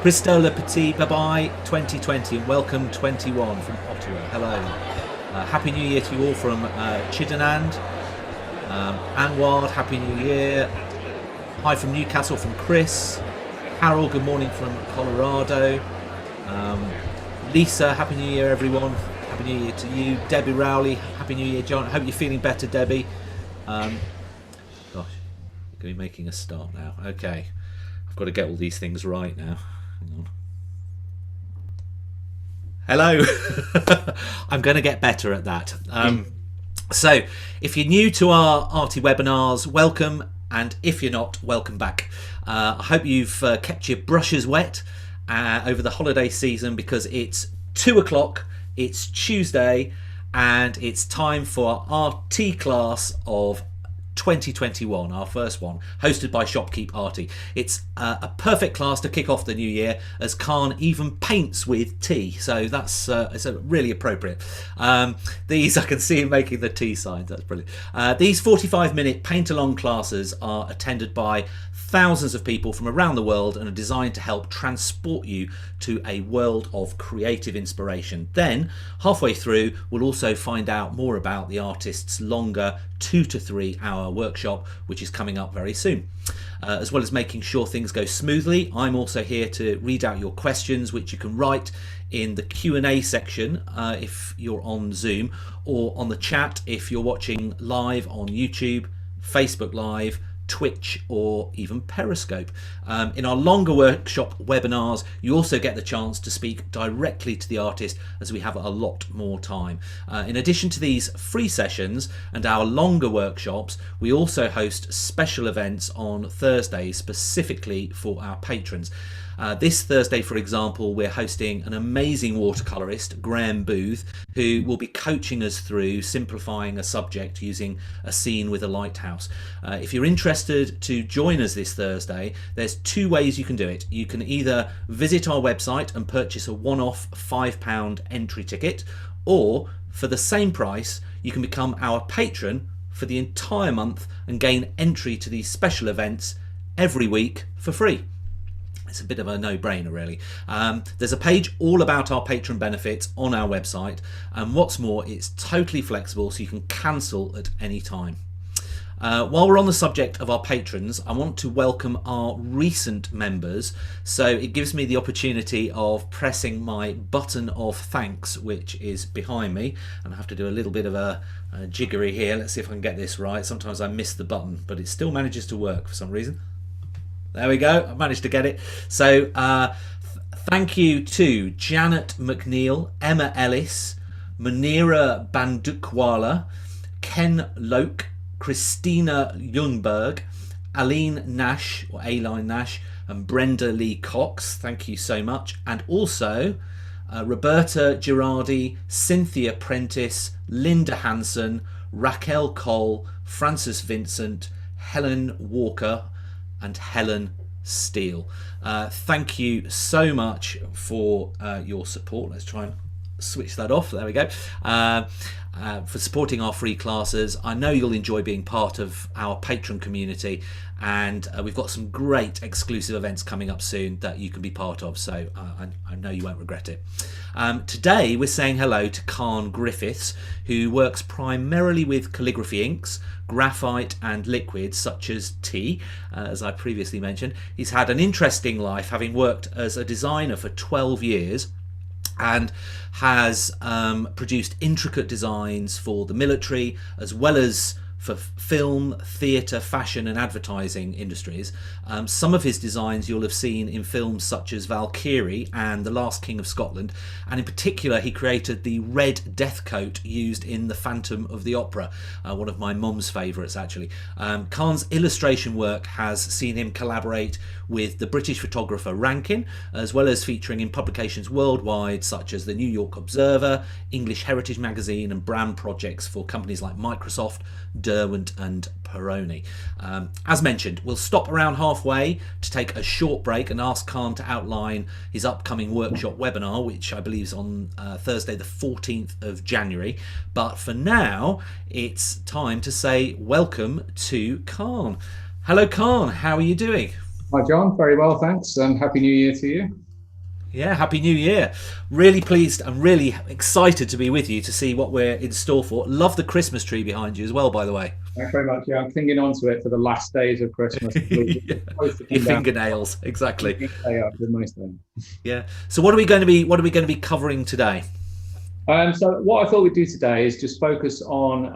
Christo Le Petit, bye-bye 2020 and welcome 21 from Ottawa. Hello. Happy New Year to you all from Chidanand. Anwar, Happy New Year. Hi from Newcastle from Chris. Harold, good morning from Colorado. Lisa, Happy New Year everyone. Happy New Year to you. Debbie Rowley, Happy New Year John. I hope you're feeling better, Debbie. Gosh, you're going to be making a start now. Okay, I've got to get all these things right now. Hang on. Hello. I'm going to get better at that. So if you're new to our Arty webinars, welcome, and if you're not, welcome back. I hope you've kept your brushes wet over the holiday season, because it's 2 o'clock, it's Tuesday, and it's time for our tea class of 2021, our first one, hosted by Shopkeep Arty. It's a perfect class to kick off the new year, as Carne even paints with tea, so that's it's really appropriate. These, I can see him making the tea signs, that's brilliant. These 45-minute paint-along classes are attended by thousands of people from around the world and are designed to help transport you to a world of creative inspiration. Then, halfway through, we'll also find out more about the artist's longer 2 to 3 hour workshop, which is coming up very soon. As well as making sure things go smoothly, I'm also here to read out your questions, which you can write in the Q&A section if you're on Zoom, or on the chat if you're watching live on YouTube, Facebook Live, Twitch, or even Periscope. In our longer workshop webinars, you also get the chance to speak directly to the artist, as we have a lot more time. In addition to these free sessions and our longer workshops, we also host special events on Thursdays specifically for our patrons. This Thursday, for example, we're hosting an amazing watercolourist, Graham Booth, who will be coaching us through simplifying a subject using a scene with a lighthouse. If you're interested to join us this Thursday, there's 2 ways you can do it. You can either visit our website and purchase a one-off £5 entry ticket, or for the same price, you can become our patron for the entire month and gain entry to these special events every week for free. It's a bit of a no-brainer, really. There's a page all about our patron benefits on our website, and what's more, it's totally flexible, so you can cancel at any time. While we're on the subject of our patrons, I want to welcome our recent members, so it gives me the opportunity of pressing my button of thanks, which is behind me, and I have to do a little bit of a jiggery here. Let's see if I can get this right. Sometimes I miss the button, but it still manages to work for some reason. There we go, I managed to get it. So thank you to Janet McNeil, Emma Ellis, Munira Bandukwala, Ken Loke, Christina Ljungberg, Aline Nash, or Aileen Nash, and Brenda Lee Cox. Thank you so much. And also Roberta Girardi, Cynthia Prentice, Linda Hanson, Raquel Cole, Francis Vincent, Helen Walker, and Helen Steele. Thank you so much for your support. Let's try and switch that off. There we go. For supporting our free classes. I know you'll enjoy being part of our patron community, and we've got some great exclusive events coming up soon that you can be part of, so I know you won't regret it. Today we're saying hello to Carne Griffiths, who works primarily with calligraphy inks, graphite and liquids such as tea, as I previously mentioned. He's had an interesting life, having worked as a designer for 12 years and has produced intricate designs for the military, as well as for film, theatre, fashion and advertising industries. Some of his designs you'll have seen in films such as Valkyrie and The Last King of Scotland, and in particular he created the red death coat used in The Phantom of the Opera, one of my mum's favourites actually. Carne's illustration work has seen him collaborate with the British photographer Rankin, as well as featuring in publications worldwide such as the New York Observer, English Heritage Magazine and brand projects for companies like Microsoft, Derwent and Peroni. As mentioned, we'll stop around halfway to take a short break and ask Carne to outline his upcoming workshop webinar, which I believe is on Thursday the 14th of January. But for now, it's time to say welcome to Carne. Hello Carne, how are you doing? Hi, John. Very well, thanks. Happy New Year to you. Yeah, Happy New Year. Really pleased and really excited to be with you to see what we're in store for. Love the Christmas tree behind you as well, by the way. Thanks very much. Yeah, I'm clinging on to it for the last days of Christmas. It's supposed to Your come down fingernails, exactly. day after most of them. Yeah. So what are we going to be covering today? So what I thought we'd do today is just focus on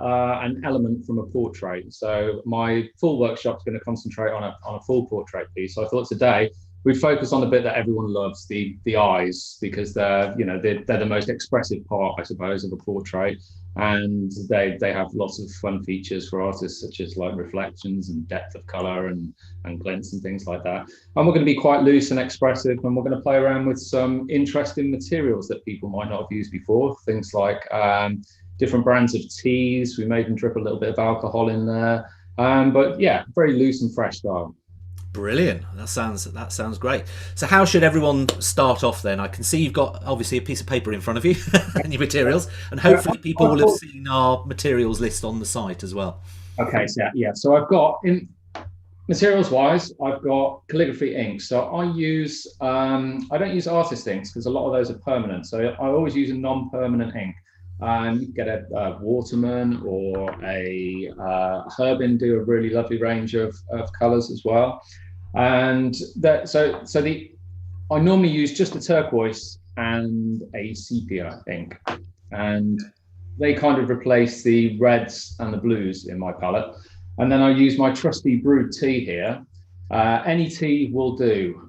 an element from a portrait. So my full workshop's going to concentrate on a full portrait piece. So I thought today we'd focus on the bit that everyone loves, the eyes, because they're the most expressive part, I suppose, of a portrait. And they have lots of fun features for artists, such as like reflections and depth of color and glints and things like that. And we're going to be quite loose and expressive, and we're going to play around with some interesting materials that people might not have used before. Things like different brands of teas. We may even drip a little bit of alcohol in there. But yeah, very loose and fresh style. Brilliant. That sounds great. So how should everyone start off then? I can see you've got obviously a piece of paper in front of you and your materials, and hopefully people will have seen our materials list on the site as well. Okay, so yeah, so I've got in materials wise, I've got calligraphy inks. So I don't use artist inks because a lot of those are permanent. So I always use a non-permanent ink. You can get a Waterman or a Herbin do a really lovely range of colors as well. And that so the I normally use just a turquoise and a sepia ink, and they kind of replace the reds and the blues in my palette. And then I use my trusty brewed tea here. Any tea will do.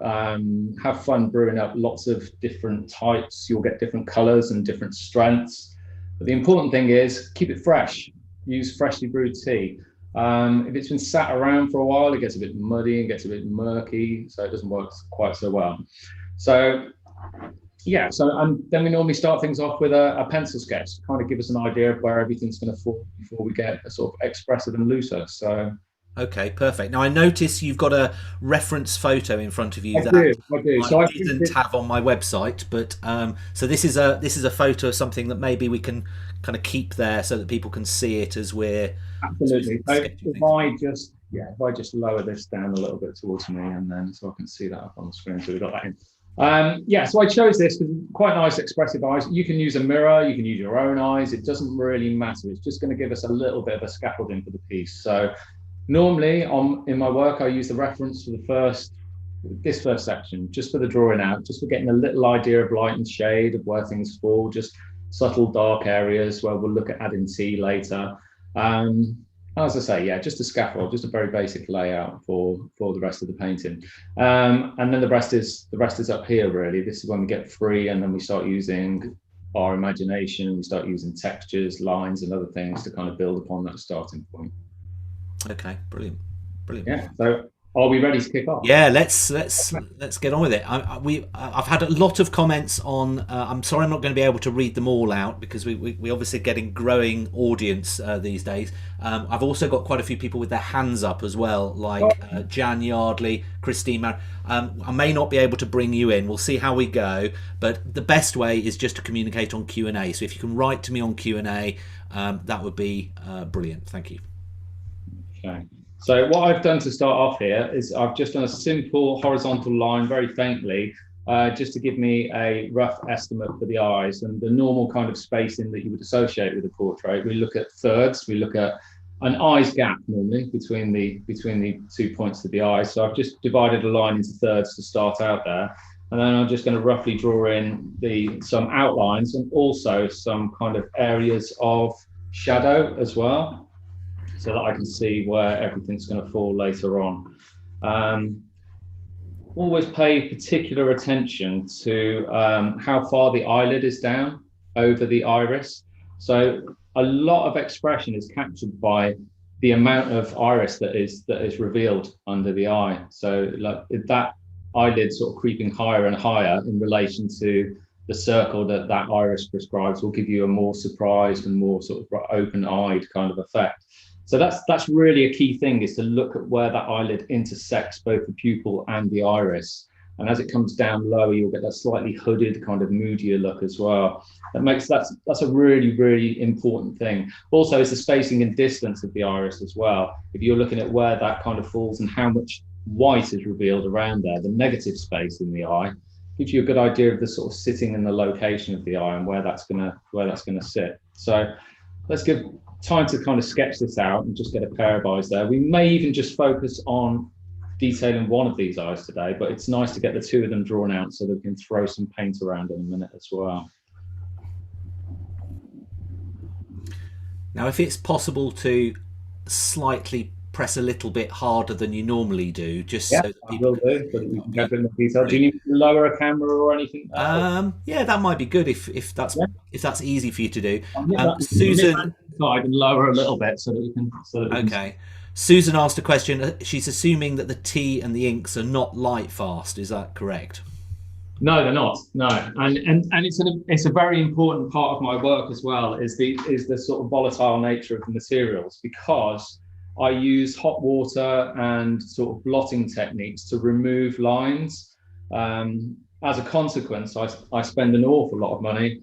Have fun brewing up lots of different types. You'll get different colors and different strengths. But the important thing is keep it fresh. Use freshly brewed tea. If it's been sat around for a while, it gets a bit muddy and gets a bit murky, so it doesn't work quite so well. So yeah, then we normally start things off with a pencil sketch to kind of give us an idea of where everything's going to fall before we get a sort of expressive and looser. So Okay, perfect. Now I notice you've got a reference photo in front of you I that do, I do. I So I didn't printed, have on my website, but so this is a photo of something that maybe we can kind of keep there so that people can see it as we're absolutely. So sketching things. if I just lower this down a little bit towards me, and then so I can see that up on the screen. So we've got that in. Yeah, so I chose this because quite nice expressive eyes. You can use a mirror, you can use your own eyes. It doesn't really matter. It's just going to give us a little bit of a scaffolding for the piece. So normally in my work, I use the reference for this first section, just for the drawing out, just for getting a little idea of light and shade of where things fall, just subtle dark areas where we'll look at adding tea later. Um, as I say, yeah, just a scaffold, just a very basic layout for the rest of the painting. And then the rest is up here really. This is when we get free and then we start using our imagination, we start using textures, lines and other things to kind of build upon that starting point. Okay, brilliant, brilliant. Yeah. So are we ready to kick off? Yeah, let's get on with it. I've had a lot of comments on. I'm sorry, I'm not going to be able to read them all out because we obviously getting growing audience these days. I've also got quite a few people with their hands up as well, like Jan Yardley, Christine. I may not be able to bring you in. We'll see how we go. But the best way is just to communicate on Q&A. So if you can write to me on Q&A, that would be brilliant. Thank you. Okay. So what I've done to start off here is I've just done a simple horizontal line very faintly, just to give me a rough estimate for the eyes and the normal kind of spacing that you would associate with a portrait. We look at thirds, we look at an eyes gap normally between the 2 points of the eye. So I've just divided a line into thirds to start out there. And then I'm just going to roughly draw in some outlines and also some kind of areas of shadow as well, so that I can see where everything's going to fall later on. Always pay particular attention to how far the eyelid is down over the iris. So a lot of expression is captured by the amount of iris that is revealed under the eye. So like that eyelid sort of creeping higher and higher in relation to the circle that iris prescribes will give you a more surprised and more sort of open-eyed kind of effect. So that's really a key thing, is to look at where that eyelid intersects both the pupil and the iris. And as it comes down lower, you'll get that slightly hooded kind of moodier look as well. That's a really, really important thing. Also, it's the spacing and distance of the iris as well. If you're looking at where that kind of falls and how much white is revealed around there, the negative space in the eye, gives you a good idea of the sort of sitting in the location of the eye and where that's gonna sit. So let's give time to kind of sketch this out and just get a pair of eyes there. We may even just focus on detailing one of these eyes today, but it's nice to get the two of them drawn out so that we can throw some paint around in a minute as well. Now, if it's possible to slightly press a little bit harder than you normally do, just Yeah, so that I will do, so that we can get a bit more detail. Brilliant. Do you need to lower a camera or anything? Yeah, that might be good if that's easy for you to do. Susan, side and lower a little bit so that we can. Okay. Susan asked a question. She's assuming that the tea and the inks are not light fast. Is that correct? No, they're not. No, and it's a very important part of my work as well. Is the sort of volatile nature of the materials, because I use hot water and sort of blotting techniques to remove lines. As a consequence, I spend an awful lot of money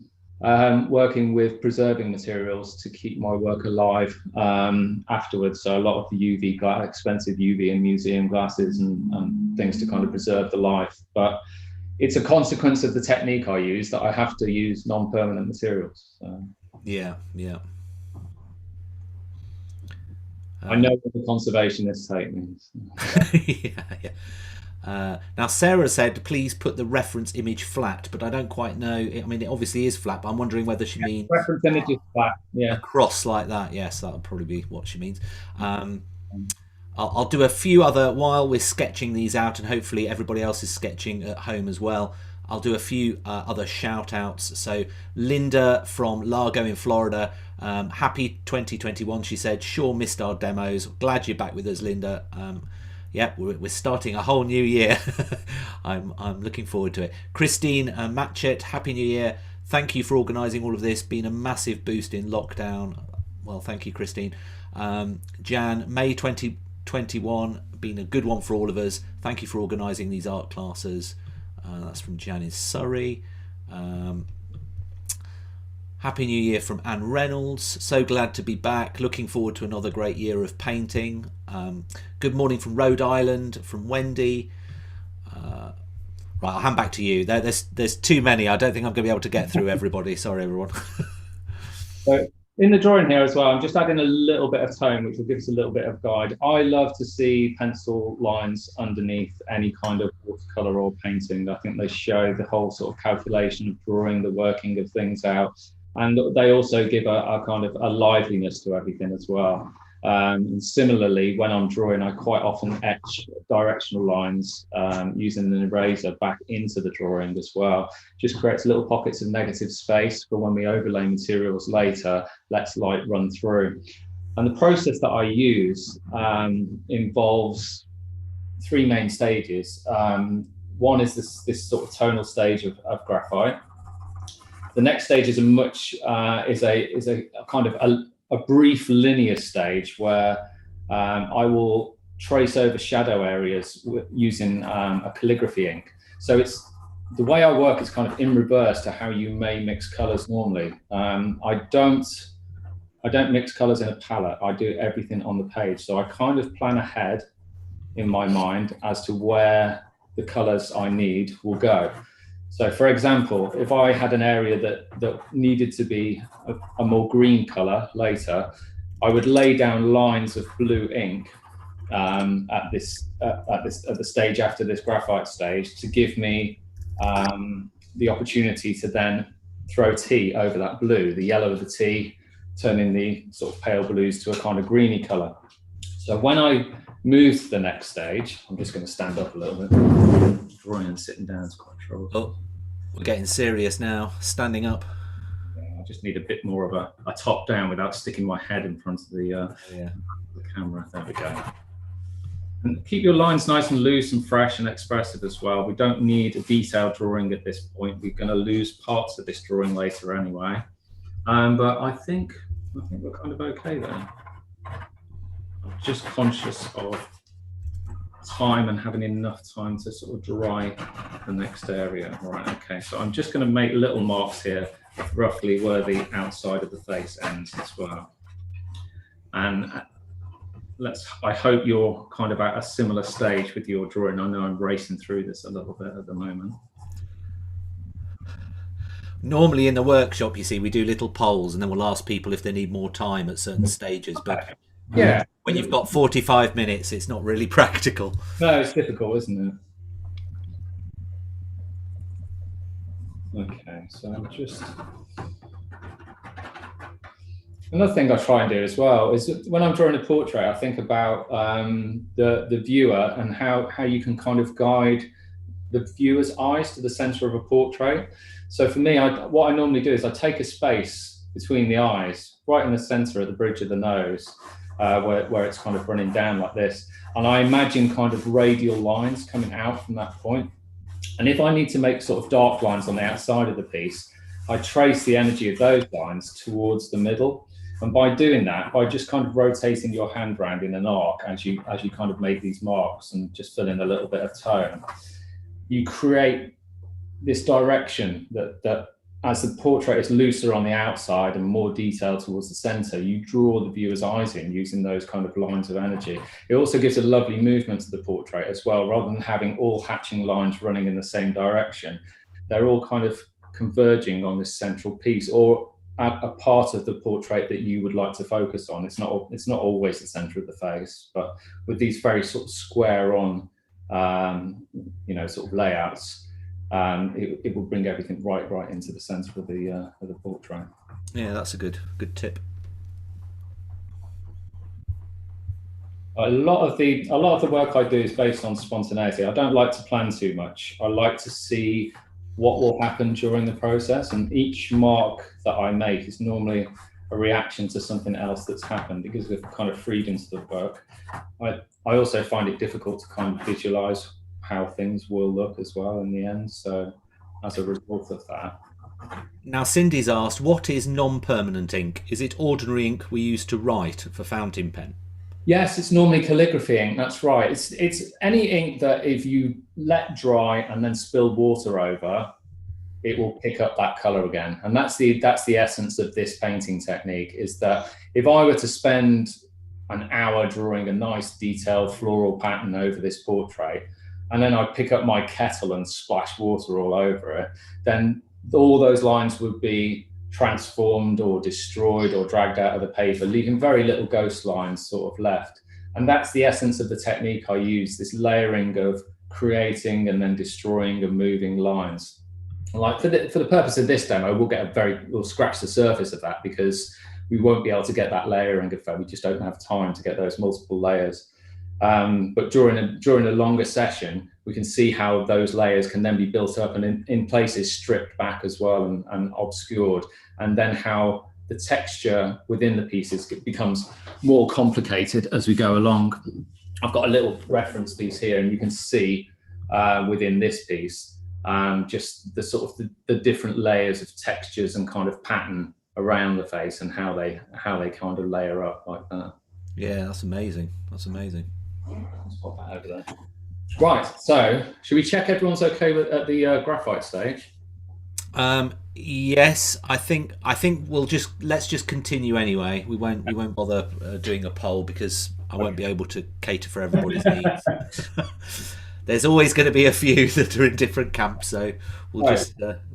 working with preserving materials to keep my work alive afterwards. So a lot of the UV, expensive UV and museum glasses and things to kind of preserve the life. But it's a consequence of the technique I use that I have to use non-permanent materials. So. Yeah. I know what the conservationists take me. Now, Sarah said, please put the reference image flat, but I don't quite know. I mean, it obviously is flat, but I'm wondering whether she means reference image is flat. Yeah, across like that. Yes, that would probably be what she means. I'll do a few other, while we're sketching these out, and hopefully everybody else is sketching at home as well. I'll do a few other shout outs. So Linda from Largo in Florida, happy 2021, she said. Sure missed our demos. Glad you're back with us, Linda. Yeah, we're starting a whole new year. I'm looking forward to it. Christine Matchett, happy new year. Thank you for organising all of this. Been a massive boost in lockdown. Well, thank you, Christine. Jan, May 2021, been a good one for all of us. Thank you for organising these art classes. That's from Jan in Surrey. Happy New Year from Anne Reynolds. So glad to be back. Looking forward to another great year of painting. Good morning from Rhode Island, from Wendy. Right, I'll hand back to you. There's too many. I don't think I'm going to be able to get through everybody. Sorry, everyone. So in the drawing here as well, I'm just adding a little bit of tone, which will give us a little bit of guide. I love to see pencil lines underneath any kind of watercolor or painting. I think they show the whole sort of calculation of drawing, the working of things out. And they also give a kind of a liveliness to everything as well. And similarly, when I'm drawing, I quite often etch directional lines using an eraser back into the drawing as well. Just creates little pockets of negative space for when we overlay materials later, lets light run through. And the process that I use involves three main stages. One is this sort of tonal stage of graphite. The next stage is a kind of a brief linear stage where I will trace over shadow areas using a calligraphy ink. So it's the way I work is kind of in reverse to how you may mix colors normally. I don't mix colors in a palette. I do everything on the page. So I kind of plan ahead in my mind as to where the colors I need will go. So for example, if I had an area that needed to be a more green color later, I would lay down lines of blue ink at the stage after this graphite stage to give me the opportunity to then throw tea over that blue, the yellow of the tea, turning the sort of pale blues to a kind of greeny color. So when I move to the next stage, I'm just going to stand up a little bit. Drawing and sitting down is quite trouble. Oh, we're getting serious now. Standing up. Yeah, I just need a bit more of a top down without sticking my head in front of the camera. There we go. And keep your lines nice and loose and fresh and expressive as well. We don't need a detailed drawing at this point. We're going to lose parts of this drawing later anyway. But I think we're kind of okay there. I'm just conscious of time and having enough time to sort of dry the next area. Right, okay, so I'm just going to make little marks here, roughly where the outside of the face ends as well. And I hope you're kind of at a similar stage with your drawing. I know I'm racing through this a little bit at the moment. Normally in the workshop, you see, we do little polls and then we'll ask people if they need more time at certain stages. But Yeah, when you've got 45 minutes, it's not really practical. no, it's difficult, isn't it? Okay, so I'm just... Another thing I try and do as well is when I'm drawing a portrait, I think about the viewer and how you can kind of guide the viewer's eyes to the center of a portrait. So for me, what I normally do is I take a space between the eyes, right in the center at the bridge of the nose, where it's kind of running down like this. And I imagine kind of radial lines coming out from that point. And if I need to make sort of dark lines on the outside of the piece, I trace the energy of those lines towards the middle. And by doing that, by just kind of rotating your hand round in an arc as you kind of make these marks and just fill in a little bit of tone, you create this direction that as the portrait is looser on the outside and more detailed towards the center, you draw the viewer's eyes in using those kind of lines of energy. It also gives a lovely movement to the portrait as well, rather than having all hatching lines running in the same direction. They're all kind of converging on this central piece, or a part of the portrait that you would like to focus on. It's not always the center of the face, but with these very sort of square on sort of layouts, it will bring everything right into the center of the portrait. Yeah, that's a good tip. A lot of the work I do is based on spontaneity. I don't like to plan too much. I like to see what will happen during the process, and each mark that I make is normally a reaction to something else that's happened. It gives a kind of freedom to the work. I also find it difficult to kind of visualize how things will look as well in the end. So as a result of that. Now, Cindy's asked, what is non-permanent ink? Is it ordinary ink we use to write for fountain pen? Yes, it's normally calligraphy ink. That's right. It's any ink that if you let dry and then spill water over, it will pick up that color again. And that's the essence of this painting technique, is that if I were to spend an hour drawing a nice detailed floral pattern over this portrait, and then I pick up my kettle and splash water all over it, then all those lines would be transformed or destroyed or dragged out of the paper, leaving very little ghost lines sort of left. And that's the essence of the technique I use, this layering of creating and then destroying and moving lines. Like for the purpose of this demo, we'll scratch the surface of that, because we won't be able to get that layering effect. We just don't have time to get those multiple layers. But during a longer session, we can see how those layers can then be built up and in places stripped back as well and obscured, and then how the texture within the pieces becomes more complicated as we go along. I've got a little reference piece here, and you can see within this piece just the sort of the different layers of textures and kind of pattern around the face, and how they kind of layer up like that. Yeah, that's amazing. That's amazing. Let's pop that over there. Right, so should we check everyone's okay at the graphite stage? Yes, I think let's just continue anyway. We won't bother doing a poll, because I won't be able to cater for everybody's needs. There's always going to be a few that are in different camps, so we'll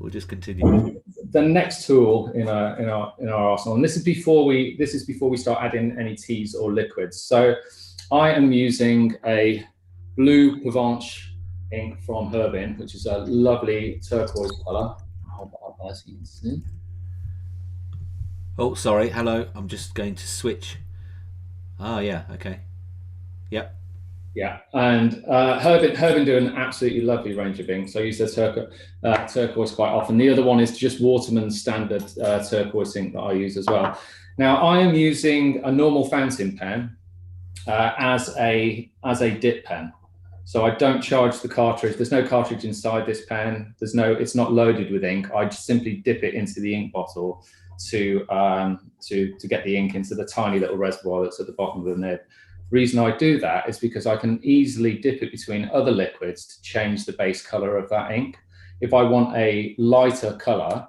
just continue. The next tool in our arsenal, and this is before we start adding any teas or liquids. So I am using a blue Provence ink from Herbin, which is a lovely turquoise color. Hold that up there so you can see. Oh, sorry. Hello. I'm just going to switch. Oh, yeah. Okay. Yep. Yeah, and Herbin do an absolutely lovely range of inks. So I use their turquoise quite often. The other one is just Waterman's standard turquoise ink that I use as well. Now I am using a normal fountain pen as a dip pen. So I don't charge the cartridge. There's no cartridge inside this pen. It's not loaded with ink. I just simply dip it into the ink bottle to get the ink into the tiny little reservoir that's at the bottom of the nib. The reason I do that is because I can easily dip it between other liquids to change the base color of that ink. If I want a lighter color,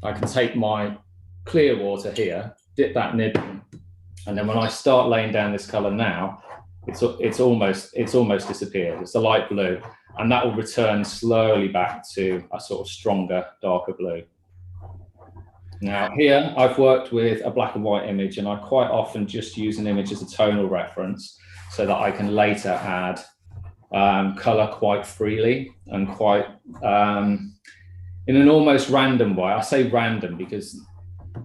I can take my clear water here, dip that nib in, And then when I start laying down this color now, it's almost disappeared. It's a light blue, and that will return slowly back to a sort of stronger, darker blue. Now here I've worked with a black and white image, and I quite often just use an image as a tonal reference so that I can later add color quite freely and quite in an almost random way. I say random because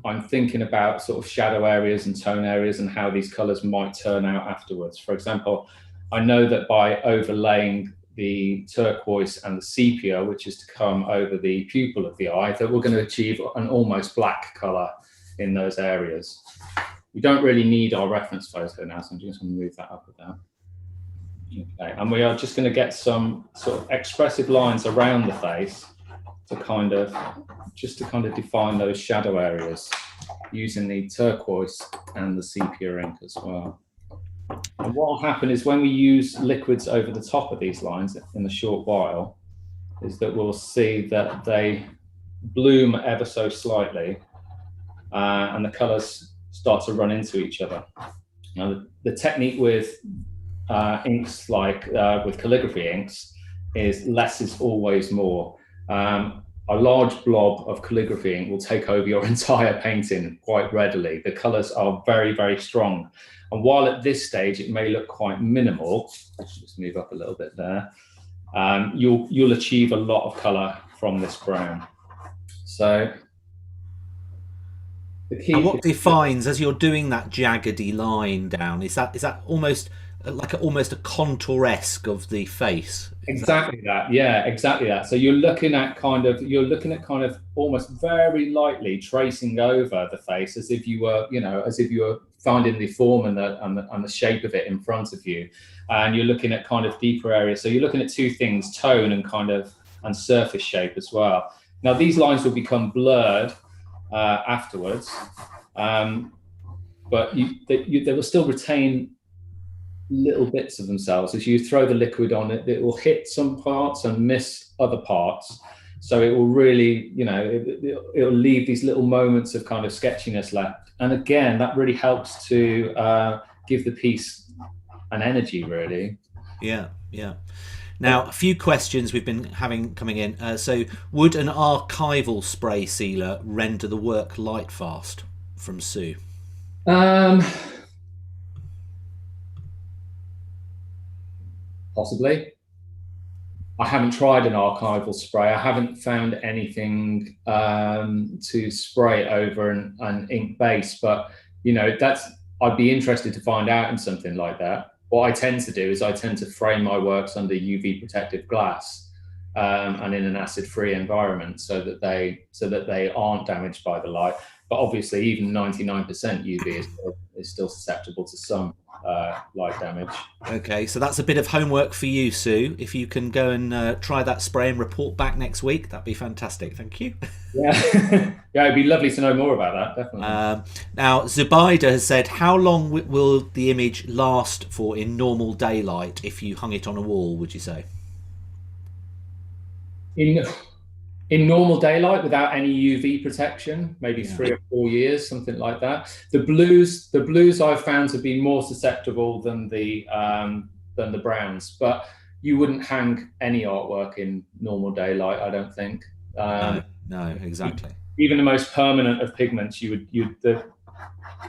I'm thinking about sort of shadow areas and tone areas and how these colors might turn out afterwards. For example, I know that by overlaying the turquoise and the sepia, which is to come over the pupil of the eye, that we're going to achieve an almost black color in those areas. We don't really need our reference photo now, so I'm just going to move that up and down. Okay, and we are just going to get some sort of expressive lines around the face to kind of define those shadow areas using the turquoise and the sepia ink as well. And what will happen is when we use liquids over the top of these lines in a short while, is that we'll see that they bloom ever so slightly, and the colors start to run into each other. Now, the technique with inks like with calligraphy inks is less is always more. A large blob of calligraphy ink will take over your entire painting quite readily. The colors are very, very strong. And while at this stage it may look quite minimal, let's just move up a little bit there, you'll achieve a lot of color from this brown. So the key. And what defines, as you're doing that jaggedy line down, is that almost like almost a contour-esque of the face? Exactly that, yeah, exactly that. So you're looking at kind of almost very lightly tracing over the face as if you were finding the form and the shape of it in front of you, and you're looking at kind of deeper areas. So you're looking at two things: tone and surface shape as well. Now these lines will become blurred afterwards, but they will still retain little bits of themselves. As you throw the liquid on it, it will hit some parts and miss other parts. So it will really, it'll leave these little moments of kind of sketchiness left. And again, that really helps to give the piece an energy, really. Yeah, yeah. Now, a few questions we've been having coming in. So, would an archival spray sealer render the work light fast? From Sue. Possibly. I haven't tried an archival spray. I haven't found anything to spray over an ink base, but I'd be interested to find out in something like that. What I tend to do is I tend to frame my works under UV protective glass and in an acid-free environment so that they aren't damaged by the light. But obviously, even 99% UV is still susceptible to some light damage. Okay, so that's a bit of homework for you, Sue. If you can go and try that spray and report back next week, that'd be fantastic. Thank you. Yeah, yeah, it'd be lovely to know more about that, definitely. Now, Zubaida has said, how long will the image last for in normal daylight if you hung it on a wall, would you say? In normal daylight, without any UV protection, maybe 3 or 4 years, something like that. The blues I've found to be more susceptible than the browns, but you wouldn't hang any artwork in normal daylight, I don't think. No, exactly. Even the most permanent of pigments, the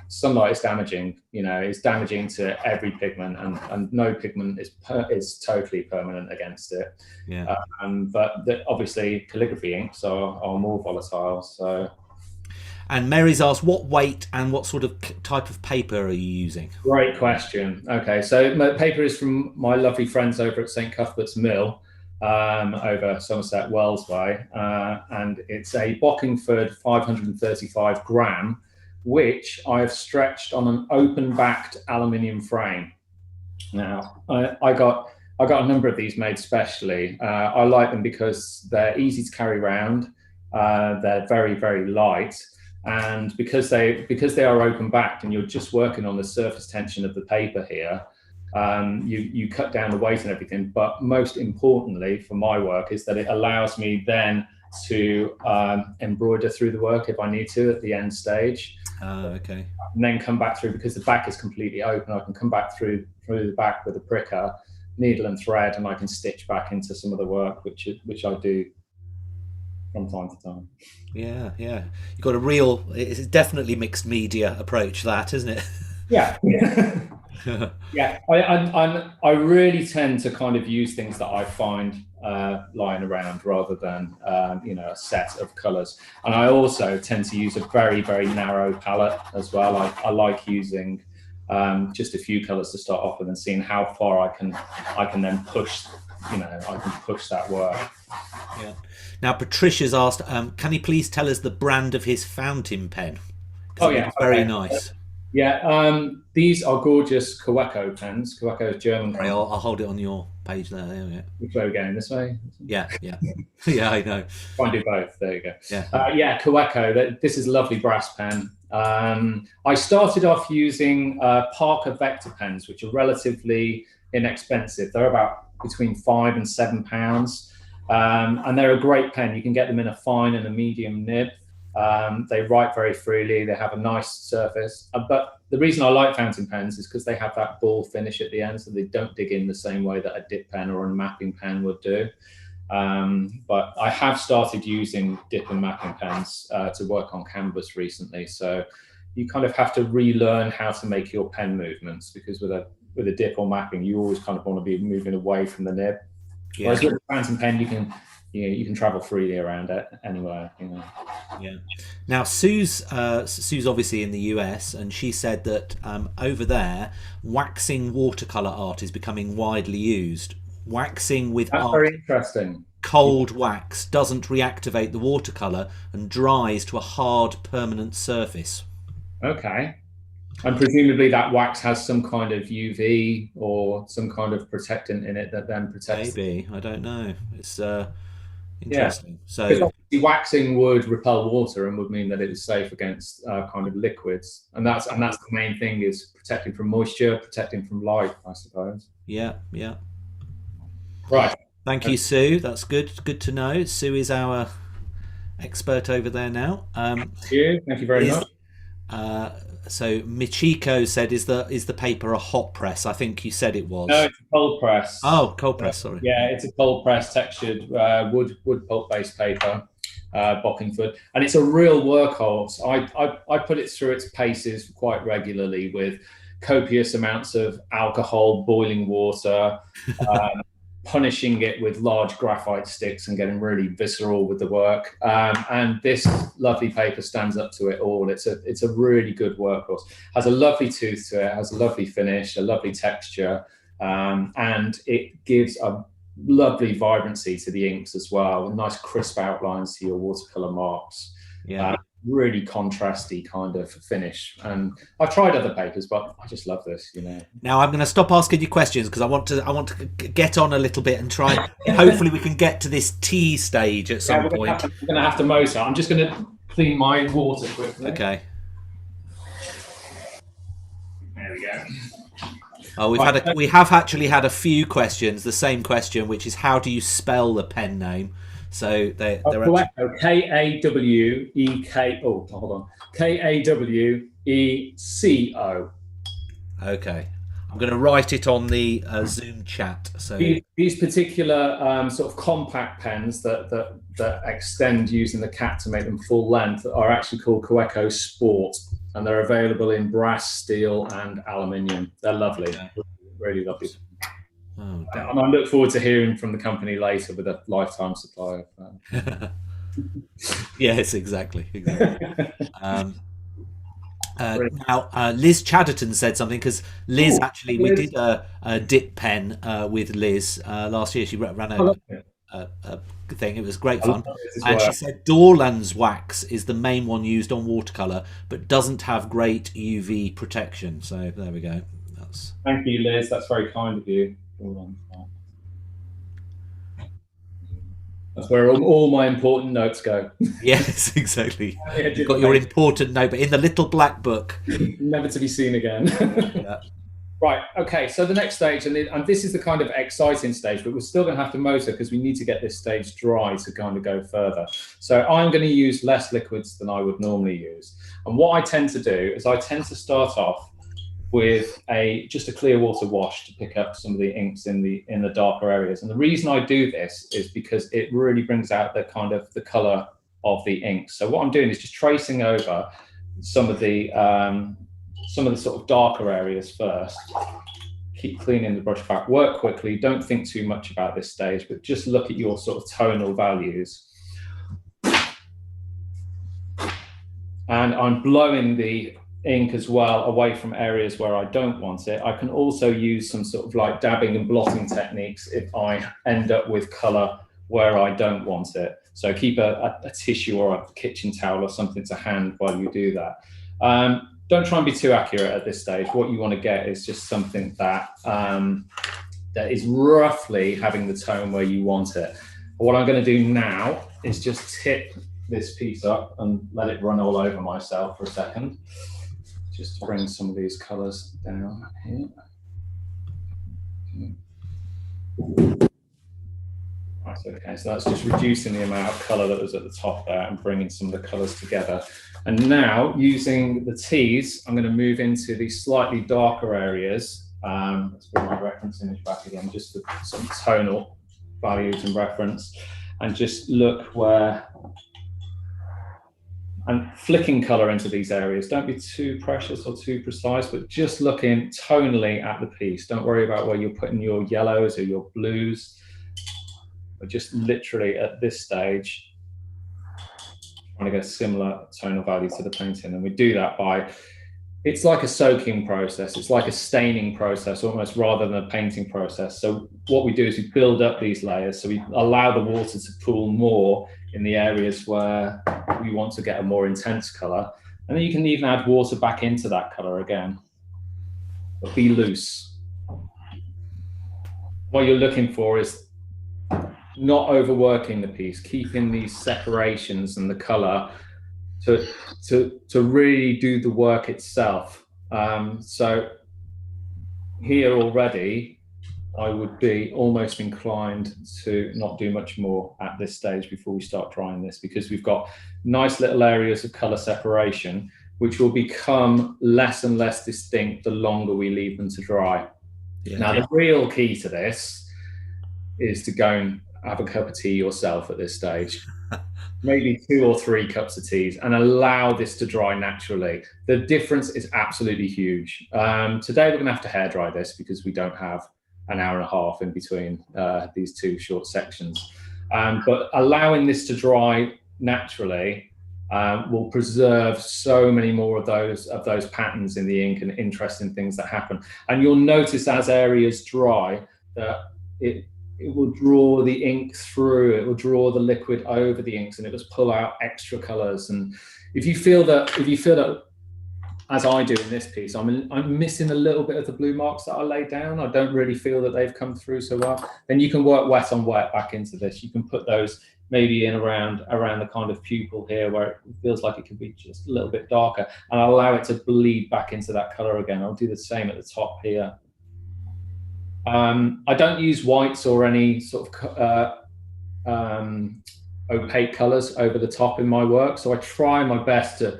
sunlight is damaging. It's damaging to every pigment, and no pigment is totally permanent against it. Yeah. But obviously, calligraphy inks are more volatile. So. And Mary's asked, what weight and what sort of type of paper are you using? Great question. Okay, so my paper is from my lovely friends over at St Cuthbert's Mill, over Somerset Wells way, and it's a Bockingford 535 gram, which I have stretched on an open-backed aluminium frame. Now, I got a number of these made specially. I like them because they're easy to carry around. They're very, very light, and because they are open-backed and you're just working on the surface tension of the paper here, you cut down the weight and everything. But most importantly for my work is that it allows me then to embroider through the work if I need to at the end stage. Okay. And then come back through, because the back is completely open, I can come back through the back with a pricker, needle and thread, and I can stitch back into some of the work, which I do from time to time. Yeah, yeah. You've got a real, it's definitely mixed media approach, that, isn't it? Yeah. Yeah. I really tend to kind of use things that I find lying around rather than a set of colours. And I also tend to use a very, very narrow palette as well. I like using just a few colours to start off with, and seeing how far I can then push. I can push that work. Yeah. Now Patricia's asked, can he please tell us the brand of his fountain pen? Oh yeah, very nice. Yeah, these are gorgeous Kaweco pens. Kaweco is German. Sorry, I'll hold it on your page there. There we go. Which way are we going? This way? Yeah, yeah. Yeah, I know. Try and do both. There you go. Yeah, Kaweco. This is a lovely brass pen. I started off using Parker Vector pens, which are relatively inexpensive. They're about between £5 and £7. And they're a great pen. You can get them in a fine and a medium nib. They write very freely. They have a nice surface. But the reason I like fountain pens is because they have that ball finish at the end, so they don't dig in the same way that a dip pen or a mapping pen would do. But I have started using dip and mapping pens to work on canvas recently. So you kind of have to relearn how to make your pen movements, because with a dip or mapping, you always kind of want to be moving away from the nib. Yeah. Whereas with a fountain pen, you can travel freely around it anywhere. Yeah. Now Sue's obviously in the US, and she said that over there, waxing watercolor art is becoming widely used. Waxing with That's very interesting. Cold wax doesn't reactivate the watercolor and dries to a hard permanent surface. Okay. And presumably that wax has some kind of UV or some kind of protectant in it that then protects. Maybe, I don't know. It's interesting. Yeah. So obviously waxing would repel water and would mean that it is safe against kind of liquids, and that's the main thing, is protecting from moisture, protecting from light, I suppose. Yeah, yeah. Right. Thank you, Sue. That's good. Good to know. Sue is our expert over there now. Thank you very much. So Michiko said, "Is the paper a hot press?" I think you said it was. No, it's a cold press. Oh, cold press. Sorry. Yeah, it's a cold press textured wood pulp based paper, Bockingford, and it's a real workhorse. I put it through its paces quite regularly with copious amounts of alcohol, boiling water. Punishing it with large graphite sticks and getting really visceral with the work, and this lovely paper stands up to it all. It's a really good workhorse. Has a lovely tooth to it, has a lovely finish, a lovely texture, and it gives a lovely vibrancy to the inks as well, with nice crisp outlines to your watercolor marks. Yeah. Really contrasty kind of finish. And I've tried other papers, but I just love this. Now I'm going to stop asking you questions, because I want to get on a little bit and try. Hopefully we can get to this tea stage at some point. We're going to have to motor. I'm just going to clean my water quickly. Okay. There we go. Oh, we have actually had a few questions. The same question, which is, how do you spell the pen name? So they're Kaweko, K-A-W-E-K. Oh, hold on. K-A-W-E-C-O. Okay, I'm going to write it on the Zoom chat. So these particular sort of compact pens that extend using the cap to make them full length are actually called Kaweko Sport, and they're available in brass, steel, and aluminium. They're lovely, really lovely. Oh, and I look forward to hearing from the company later with a lifetime supply of Yes, exactly. Now, Liz Chatterton said something, because Liz we did a dip pen with Liz last year. She ran a thing. It was great fun. And she said Dorland's wax is the main one used on watercolor, but doesn't have great UV protection. So there we go. Thank you, Liz. That's very kind of you. That's where all my important notes go. Yes, exactly. You've got your important note, but in the little black book. Never to be seen again. Yeah. Right. Okay. So the next stage, and this is the kind of exciting stage, but we're still going to have to motor because we need to get this stage dry to kind of go further. So I'm going to use less liquids than I would normally use. And what I tend to do is I tend to start off with just a clear water wash to pick up some of the inks in the darker areas. And the reason I do this is because it really brings out the kind of the color of the ink. So what I'm doing is just tracing over some of the sort of darker areas first. Keep cleaning the brush back, work quickly, don't think too much about this stage, but just look at your sort of tonal values. And I'm blowing the ink as well away from areas where I don't want it. I can also use some sort of like dabbing and blotting techniques if I end up with color where I don't want it. So keep a tissue or a kitchen towel or something to hand while you do that. Don't try and be too accurate at this stage. What you want to get is just something that that is roughly having the tone where you want it. What I'm going to do now is just tip this piece up and let it run all over myself for a second. Just to bring some of these colours down here. Right, okay, so that's just reducing the amount of colour that was at the top there and bringing some of the colours together. And now, using the T's, I'm going to move into these slightly darker areas. Let's bring my reference image back again, just for some tonal values and reference, and just look where, and flicking colour into these areas. Don't be too precious or too precise, but just looking tonally at the piece. Don't worry about where you're putting your yellows or your blues, but just literally at this stage, trying to get a similar tonal value to the painting. And we do that by, it's like a soaking process. It's like a staining process almost, rather than a painting process. So what we do is we build up these layers. So we allow the water to pool more in the areas where we want to get a more intense color. And then you can even add water back into that color again, but be loose. What you're looking for is not overworking the piece, keeping these separations and the color to really do the work itself. So here already, I would be almost inclined to not do much more at this stage before we start drying this, because we've got nice little areas of color separation, which will become less and less distinct the longer we leave them to dry. Yeah. Now, the real key to this is to go and have a cup of tea yourself at this stage. Maybe 2 or 3 cups of tea, and allow this to dry naturally. The difference is absolutely huge. Today we're going to have to hair dry this because we don't have an hour and a half in between these 2 short sections. But allowing this to dry naturally will preserve so many more of those patterns in the ink and interesting things that happen. And you'll notice as areas dry that it will draw the ink through, it will draw the liquid over the inks, and it will pull out extra colors. And if you feel that, as I do in this piece, I'm missing a little bit of the blue marks that I laid down, I don't really feel that they've come through so well, then you can work wet on wet back into this. You can put those maybe in around the kind of pupil here, where it feels like it could be just a little bit darker, and I'll allow it to bleed back into that color again. I'll do the same at the top here. I don't use whites or any sort of opaque colors over the top in my work. So I try my best to,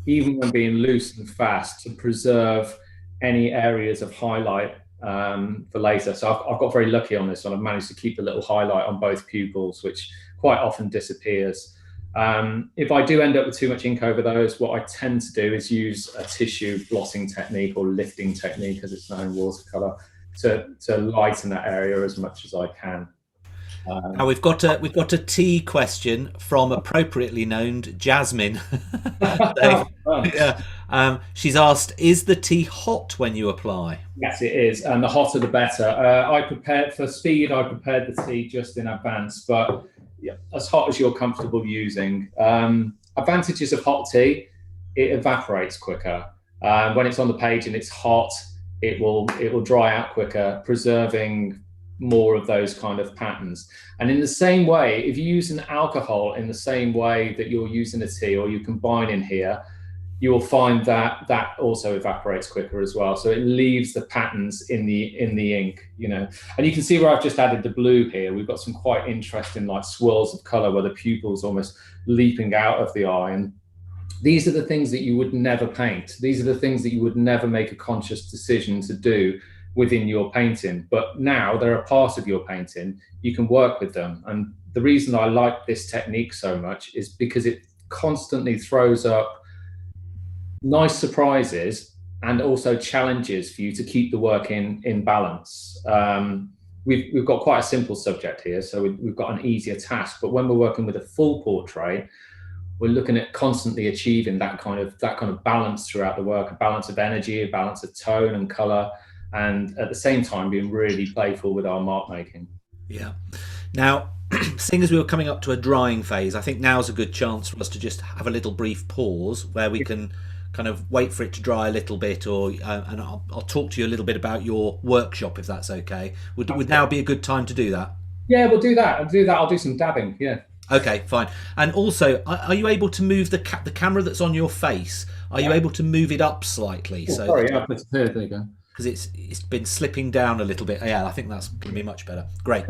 even when being loose and fast, to preserve any areas of highlight for later. So I've got very lucky on this one. I've managed to keep a little highlight on both pupils, which quite often disappears. If I do end up with too much ink over those, what I tend to do is use a tissue blotting technique, or lifting technique as it's known, watercolor, to lighten that area as much as I can. Now we've got a tea question from appropriately known Jasmine. She's asked, is the tea hot when you apply? Yes, it is, and the hotter the better. I prepared for speed. I prepared the tea just in advance, but yeah, as hot as you're comfortable using. Advantages of hot tea: it evaporates quicker. When it's on the page and it's hot, it will dry out quicker, preserving more of those kind of patterns. And in the same way, if you use an alcohol in the same way that you're using a tea, or you combine in here, you will find that that also evaporates quicker as well. So it leaves the patterns in the ink, you know. And you can see where I've just added the blue here. We've got some quite interesting like swirls of color where the pupil's almost leaping out of the eye. And these are the things that you would never paint. These are the things that you would never make a conscious decision to do within your painting. But now they're a part of your painting. You can work with them. And the reason I like this technique so much is because it constantly throws up nice surprises and also challenges for you to keep the work in balance. We've got quite a simple subject here, so we've got an easier task. But when we're working with a full portrait, we're looking at constantly achieving that kind of balance throughout the work, a balance of energy, a balance of tone and color, and at the same time being really playful with our mark making. Yeah. Now, seeing as we were coming up to a drying phase, I think now's a good chance for us to just have a little brief pause where we can kind of wait for it to dry a little bit, or and I'll talk to you a little bit about your workshop, if that's okay. Would now be a good time to do that? Yeah, we'll do that. I'll do some dabbing. Yeah. Okay, fine. And also, are you able to move the camera that's on your face? Are you able to move it up slightly? Oh, sorry, yeah, there you go. Because it's been slipping down a little bit. Yeah, I think that's going to be much better. Great.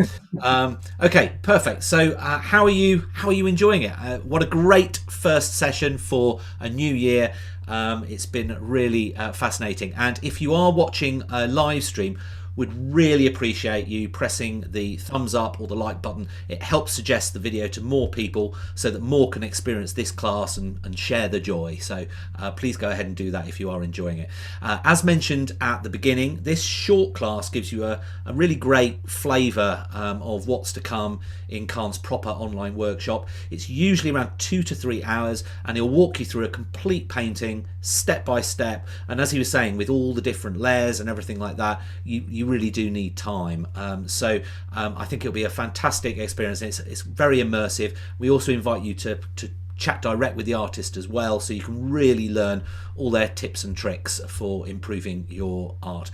Okay, perfect. So how are you enjoying it? What a great first session for a new year. It's been really fascinating. And if you are watching a live stream, would really appreciate you pressing the thumbs up or the like button. It helps suggest the video to more people so that more can experience this class and share the joy. So please go ahead and do that if you are enjoying it. As mentioned at the beginning, this short class gives you a really great flavour of what's to come in Carne's proper online workshop. It's usually around 2 to 3 hours, and he'll walk you through a complete painting step by step. And as he was saying, with all the different layers and everything like that, you really do need time. So I think it'll be a fantastic experience. It's very immersive. We also invite you to chat direct with the artist as well, so you can really learn all their tips and tricks for improving your art.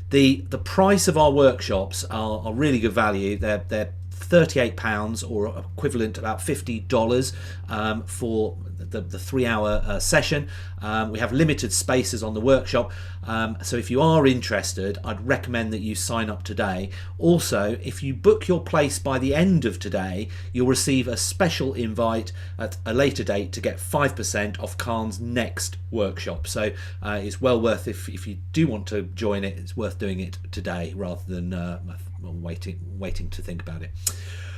The price of our workshops are really good value. They're £38 or equivalent about $50 for the 3-hour session. We have limited spaces on the workshop, so if you are interested, I'd recommend that you sign up today. Also, if you book your place by the end of today, you'll receive a special invite at a later date to get 5% off Carne's next workshop. So it's well worth, if you do want to join it, it's worth doing it today rather than waiting to think about it.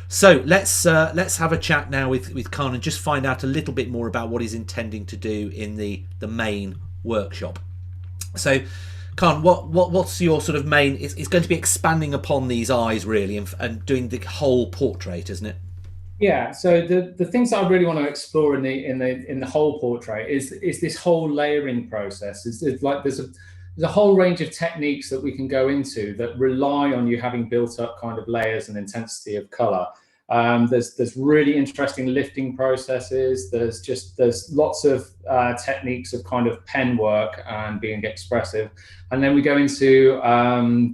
So let's have a chat now with Carne and just find out a little bit more about what he's intending to do in the main workshop. So Carne, what's your sort of main? It's going to be expanding upon these eyes really and doing the whole portrait, isn't it? Yeah. So the things that I really want to explore in the whole portrait is this whole layering process. It's like there's a whole range of techniques that we can go into that rely on you having built up kind of layers and intensity of color. There's really interesting lifting processes. There's lots of techniques of kind of pen work and being expressive. And then we go into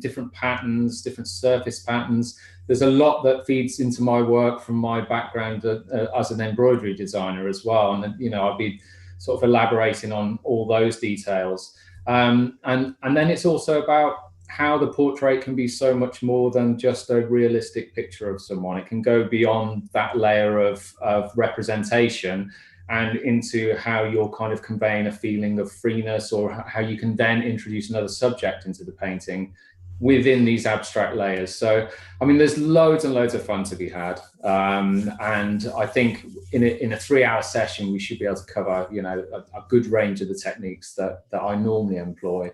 different patterns, different surface patterns. There's a lot that feeds into my work from my background as an embroidery designer as well. And then, I'll be sort of elaborating on all those details. And then it's also about how the portrait can be so much more than just a realistic picture of someone. It can go beyond that layer of representation and into how you're kind of conveying a feeling of freeness, or how you can then introduce another subject into the painting within these abstract layers. So, I mean, there's loads and loads of fun to be had. And I think in a 3-hour session, we should be able to cover, a good range of the techniques that I normally employ.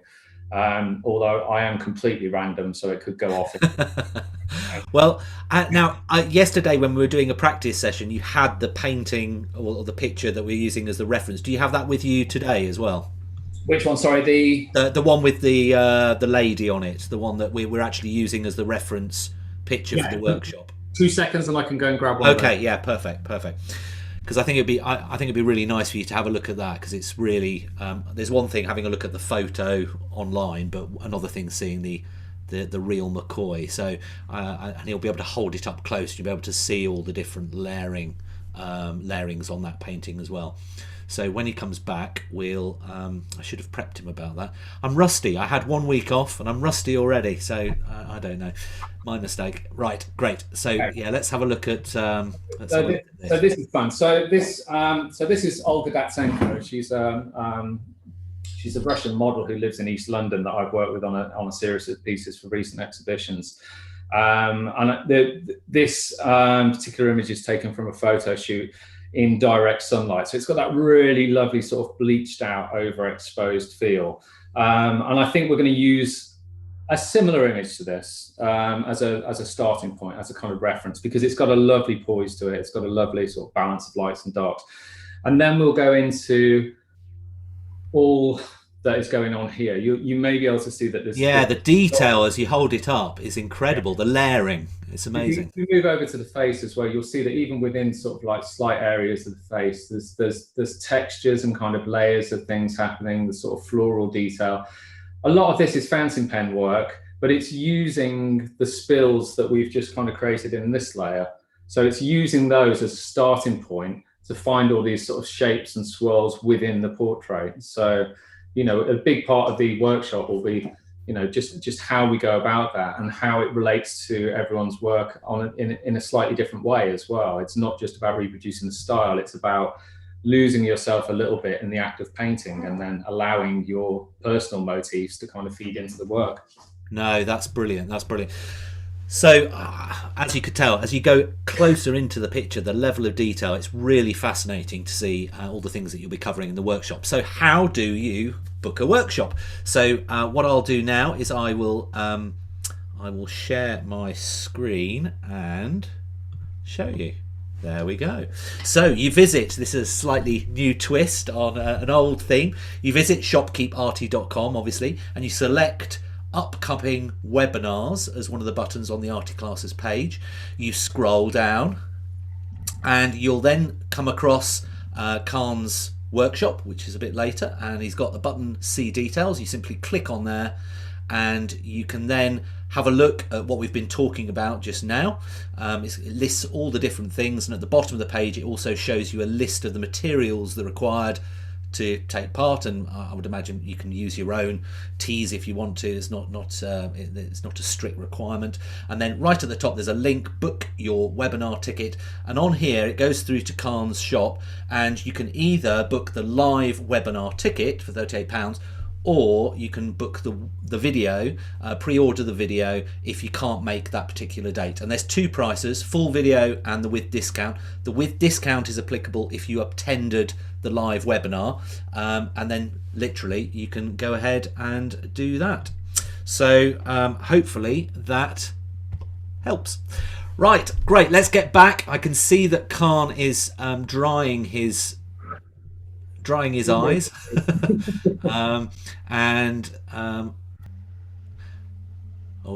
Although I am completely random, so it could go off. Well, now, yesterday when we were doing a practice session, you had the painting or the picture that we're using as the reference. Do you have that with you today as well? Which one? Sorry, the one with the lady on it, the one that we're actually using as the reference picture for the workshop. 2 seconds, and I can go and grab one. Okay, yeah, perfect. Because I think it'd be really nice for you to have a look at that, because it's really there's one thing having a look at the photo online, but another thing seeing the real McCoy. So and he'll be able to hold it up close. You'll be able to see all the different layering layerings on that painting as well. So when he comes back, we'll. I should have prepped him about that. I'm rusty. I had 1 week off, and I'm rusty already. So I don't know. My mistake. Right, great. So yeah, let's have a look at. So this is fun. So this is Olga Batsenko. She's a Russian model who lives in East London that I've worked with on a series of pieces for recent exhibitions. This particular image is taken from a photo shoot in direct sunlight. So it's got that really lovely sort of bleached out, overexposed feel. And I think we're going to use a similar image to this as a starting point, as a kind of reference, because it's got a lovely poise to it. It's got a lovely sort of balance of lights and darks. And then we'll go into all that is going on here. You may be able to see that there's... Yeah, the detail as you hold it up is incredible. The layering, it's amazing. If you move over to the face as well, you'll see that even within sort of like slight areas of the face, there's textures and kind of layers of things happening, the sort of floral detail. A lot of this is fountain pen work, but it's using the spills that we've just kind of created in this layer. So it's using those as a starting point to find all these sort of shapes and swirls within the portrait. So, a big part of the workshop will be, just how we go about that and how it relates to everyone's work in a slightly different way as well. It's not just about reproducing the style, it's about losing yourself a little bit in the act of painting and then allowing your personal motifs to kind of feed into the work. No, that's brilliant. That's brilliant. So, as you could tell, as you go closer into the picture, the level of detail, it's really fascinating to see all the things that you'll be covering in the workshop. So how do you book a workshop? So what I'll do now is I will share my screen and show you. There we go. So you visit, this is a slightly new twist on an old theme. You visit shopkeeparty.com, obviously, and you select upcoming webinars as one of the buttons on the Arty Classes page. You scroll down and you'll then come across Carne's workshop, which is a bit later, and he's got the button See Details. You simply click on there and you can then have a look at what we've been talking about just now. It lists all the different things, and at the bottom of the page it also shows you a list of the materials that are required to take part, and I would imagine you can use your own teas if you want to. It's not a strict requirement. And then right at the top there's a link, book your webinar ticket, and on here it goes through to Carne's shop, and you can either book the live webinar ticket for £38, or you can book the video, pre-order the video if you can't make that particular date. And there's two prices, full video and the with discount. The with discount is applicable if you attended the live webinar, and then literally you can go ahead and do that. So hopefully that helps. Right, great, let's get back. I can see that Carne is drying his eyes.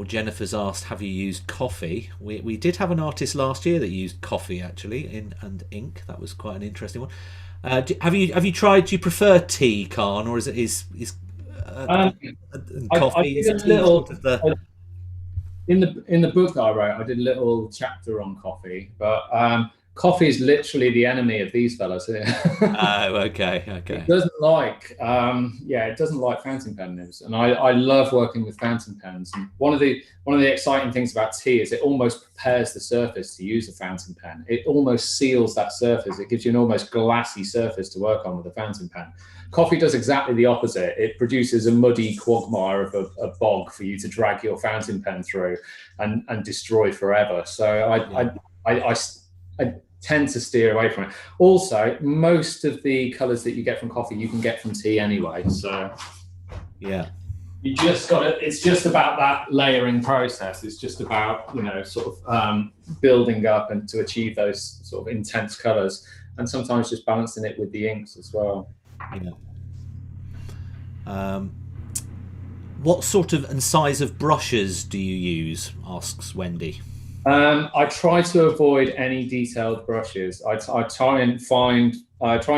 Jennifer's asked, have you used coffee? We did have an artist last year that used coffee actually and ink. That was quite an interesting one. Have you tried? Do you prefer tea, Carne, or is coffee? In the book that I wrote, I did a little chapter on coffee, but coffee is literally the enemy of these fellas here. Oh, okay. It doesn't like, it doesn't like fountain pen nibs, and I love working with fountain pens. And one of the exciting things about tea is it almost prepares the surface to use a fountain pen. It almost seals that surface. It gives you an almost glassy surface to work on with a fountain pen. Coffee does exactly the opposite. It produces a muddy quagmire of a bog for you to drag your fountain pen through and destroy forever. So I tend to steer away from it. Also, most of the colours that you get from coffee, you can get from tea anyway. So yeah, you just got it. It's just about that layering process. It's just about building up and to achieve those sort of intense colours, and sometimes just balancing it with the inks as well. Yeah. What sort of and size of brushes do you use? Asks Wendy. I try to avoid any detailed brushes. I try and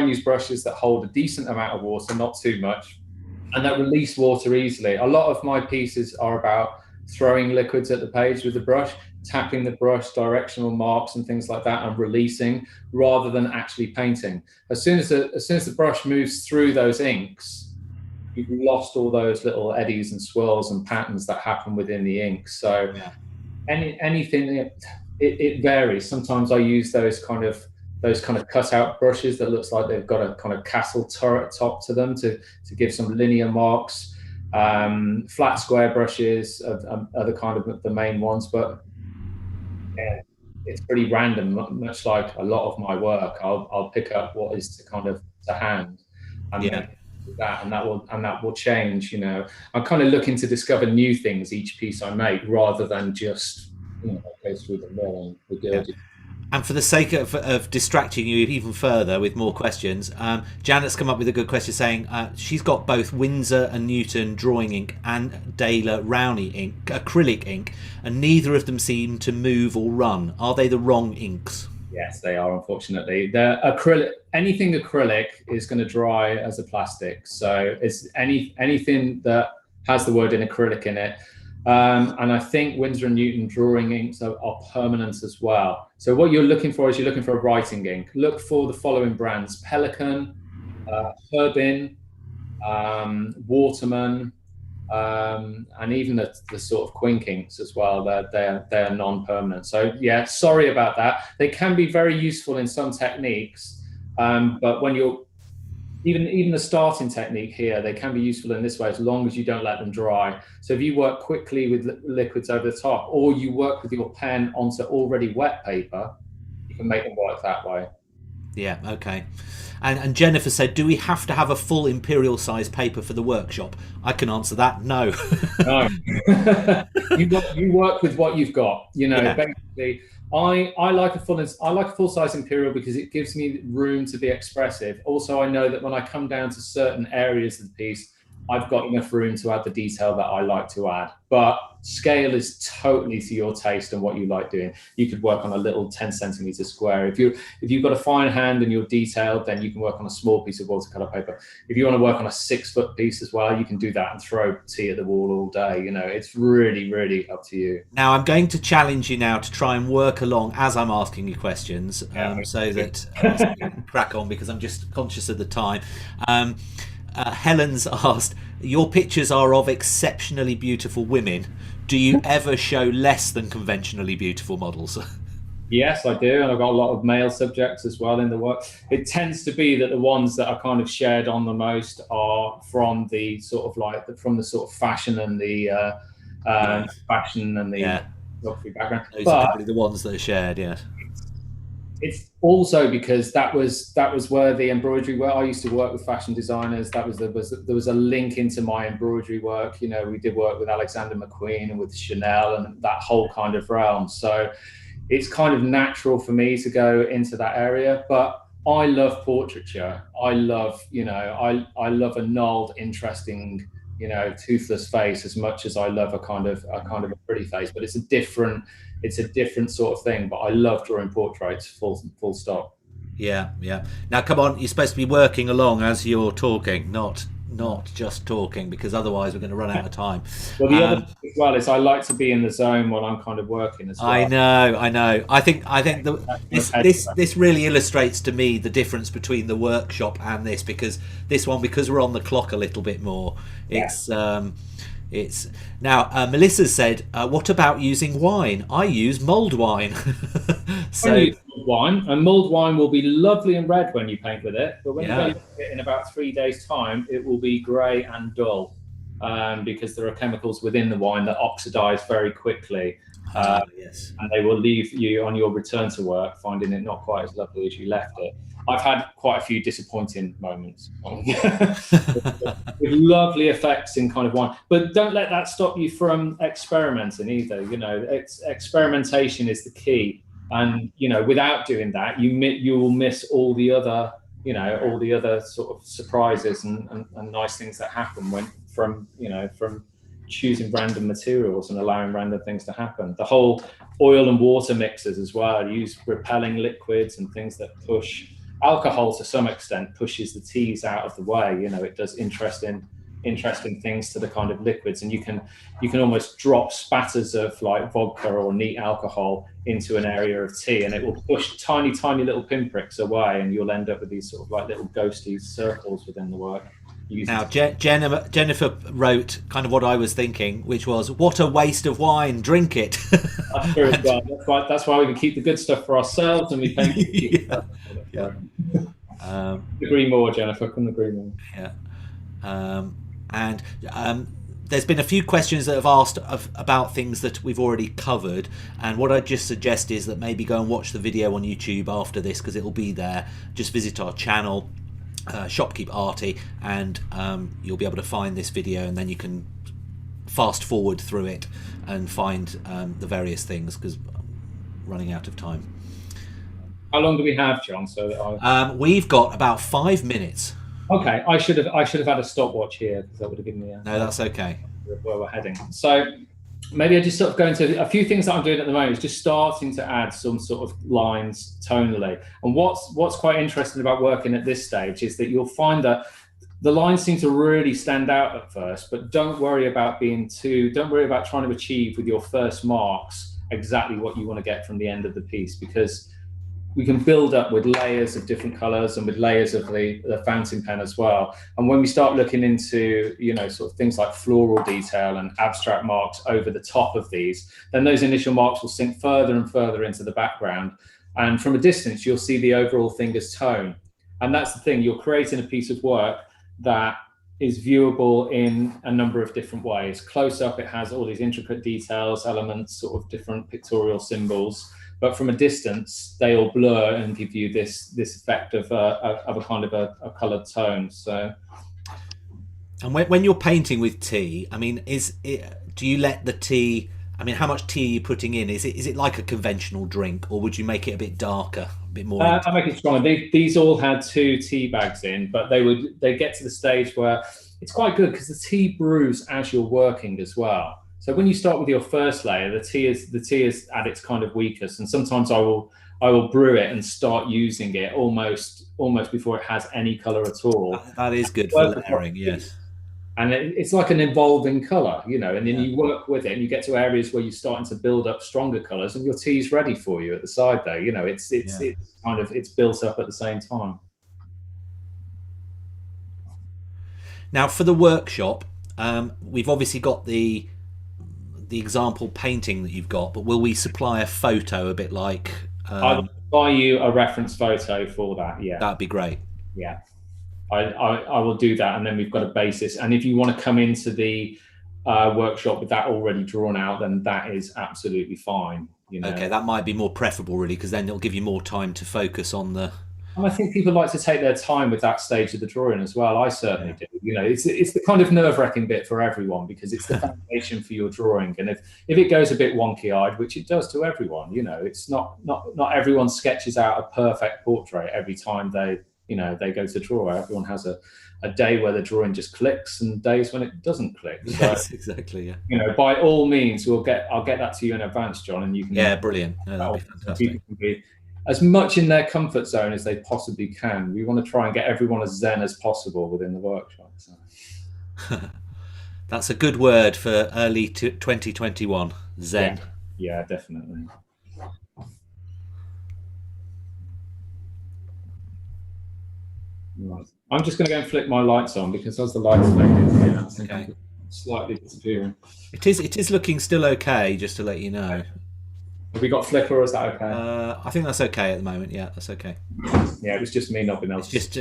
use brushes that hold a decent amount of water, not too much, and that release water easily. A lot of my pieces are about throwing liquids at the page with the brush. tapping the brush, directional marks and things like that, and releasing rather than actually painting. As soon as the brush moves through those inks, you've lost all those little eddies and swirls and patterns that happen within the ink. So anything, it varies. Sometimes I use those kind of cutout brushes that looks like they've got a kind of castle turret top to them to give some linear marks. Flat square brushes are the kind of the main ones, but yeah, it's pretty random. Much like a lot of my work, I'll pick up what is to hand, and then that, and that will change. I'm kind of looking to discover new things each piece I make, rather than just go through the mill and regurgitate. And for the sake of distracting you even further with more questions, Janet's come up with a good question saying she's got both Winsor and Newton drawing ink and Daler Rowney ink, acrylic ink, and neither of them seem to move or run. Are they the wrong inks? Yes, they are, unfortunately. Anything acrylic is going to dry as a plastic. So it's anything that has the word in acrylic in it. And I think Winsor and Newton drawing inks are permanent as well. So what you're looking for is a writing ink. Look for the following brands: Pelican, Herbin, Waterman, and even the sort of Quink inks as well. They're non-permanent. So yeah, sorry about that. They can be very useful in some techniques, but when you're even the starting technique here, they can be useful in this way as long as you don't let them dry. So if you work quickly with liquids over the top, or you work with your pen onto already wet paper, you can make them work that way. Yeah, okay. And Jennifer said, do we have to have a full imperial size paper for the workshop? I can answer that, no. No. you work with what you've got. Basically, I like a full size imperial because it gives me room to be expressive. Also, I know that when I come down to certain areas of the piece, I've got enough room to add the detail that I like to add. But scale is totally to your taste and what you like doing. You could work on a little 10 centimeter square. If you've got a fine hand and you're detailed, then you can work on a small piece of watercolor paper. If you want to work on a 6-foot piece as well, you can do that and throw tea at the wall all day. It's really, really up to you. Now I'm going to challenge you now to try and work along as I'm asking you questions, so that you can crack on, because I'm just conscious of the time. Helen's asked, your pictures are of exceptionally beautiful women. Do you ever show less than conventionally beautiful models? Yes, I do, and I've got a lot of male subjects as well in the work. It tends to be that the ones that are kind of shared on the most are from the sort of fashion and the fashion and the photography background. Those are probably the ones that are shared, yeah. It's also because that was where the embroidery work. I used to work with fashion designers. There was a link into my embroidery work. We did work with Alexander McQueen and with Chanel and that whole kind of realm. So it's kind of natural for me to go into that area. But I love portraiture. I love I love a gnarled, interesting, toothless face as much as I love a kind of a pretty face. But it's a different sort of thing. But I love drawing portraits, full stop. Yeah. Now come on, you're supposed to be working along as you're talking, not just talking, because otherwise we're going to run out of time. Well, the other thing as well is I like to be in the zone while I'm kind of working as well. I know. I think this really illustrates to me the difference between the workshop and this, because we're on the clock a little bit more. It's now Melissa said, what about using wine? I use mulled wine. So I use mulled wine, and mulled wine will be lovely and red when you paint with it, but when you paint it in about 3 days time, it will be grey and dull, because there are chemicals within the wine that oxidize very quickly. Yes. And they will leave you on your return to work finding it not quite as lovely as you left it. I've had quite a few disappointing moments with lovely effects in kind of wine, but don't let that stop you from experimenting either. Experimentation is the key, and without doing that, you will miss all the other sort of surprises and nice things that happen from choosing random materials and allowing random things to happen. The whole oil and water mixers as well, use repelling liquids and things that push. Alcohol to some extent pushes the teas out of the way. It does interesting interesting things to the kind of liquids, and you can almost drop spatters of like vodka or neat alcohol into an area of tea, and it will push tiny little pinpricks away, and you'll end up with these sort of like little ghosty circles within the work. Now, Jennifer wrote kind of what I was thinking, which was, "What a waste of wine! Drink it." That's true as well. That's why we can keep the good stuff for ourselves, and we paint it. Agree more, Jennifer. Couldn't agree more. Yeah. And there's been a few questions that have asked about things that we've already covered, and what I just suggest is that maybe go and watch the video on YouTube after this, because it'll be there. Just visit our channel, Shopkeep Arty, and you'll be able to find this video, and then you can fast forward through it and find the various things, because I'm running out of time. How long do we have, John? We've got about 5 minutes. Okay, I should have had a stopwatch here, because that would have given me No, that's okay. Where we're heading. So maybe I just sort of go into a few things that I'm doing at the moment, is just starting to add some sort of lines tonally. And what's quite interesting about working at this stage is that you'll find that the lines seem to really stand out at first, but don't worry about trying to achieve with your first marks exactly what you want to get from the end of the piece, because we can build up with layers of different colors and with layers of the fountain pen as well. And when we start looking into, sort of things like floral detail and abstract marks over the top of these, then those initial marks will sink further and further into the background. And from a distance, you'll see the overall thing as tone. And that's the thing, you're creating a piece of work that is viewable in a number of different ways. Close up, it has all these intricate details, elements, sort of different pictorial symbols. But from a distance, they all blur and give you this effect of a kind of a coloured tone. So, and when you're painting with tea, I mean, do you let the tea? I mean, how much tea are you putting in? Is it like a conventional drink, or would you make it a bit darker, a bit more? I make it stronger. These all had 2 tea bags in, but they get to the stage where it's quite good, because the tea brews as you're working as well. So when you start with your first layer, the tea is at its kind of weakest, and sometimes I will brew it and start using it almost before it has any color at all. That is good for layering, yes. And it's like an evolving color, and then you work with it, and you get to areas where you're starting to build up stronger colors, and your tea's ready for you at the side there. It's built up at the same time. Now for the workshop, we've obviously got the example painting that you've got, but will we supply a photo a bit like I'll buy you a reference photo for that? Yeah, that'd be great. Yeah, I will do that, and then we've got a basis. And if you want to come into the workshop with that already drawn out, then that is absolutely fine. Okay, that might be more preferable, really, because then it'll give you more time to focus on the. And I think people like to take their time with that stage of the drawing as well. I certainly do. It's the kind of nerve-wracking bit for everyone, because it's the foundation for your drawing. And if it goes a bit wonky-eyed, which it does to everyone, it's not everyone sketches out a perfect portrait every time they go to draw. Everyone has a day where the drawing just clicks and days when it doesn't click. So, yes, exactly. Yeah. By all means, I'll get that to you in advance, John, and you can. Yeah, brilliant. No, that'd be fantastic. People can be as much in their comfort zone as they possibly can. We want to try and get everyone as zen as possible within the workshop. So. That's a good word for early 2021. Zen. Yeah, definitely. Right. I'm just going to go and flick my lights on, because as the lights fade in here, I think I'm slightly disappearing. It is looking still okay, just to let you know. Have we got flicker, or is that okay? I think that's okay at the moment. Yeah, that's okay. Yeah, it was just me not being able. It's just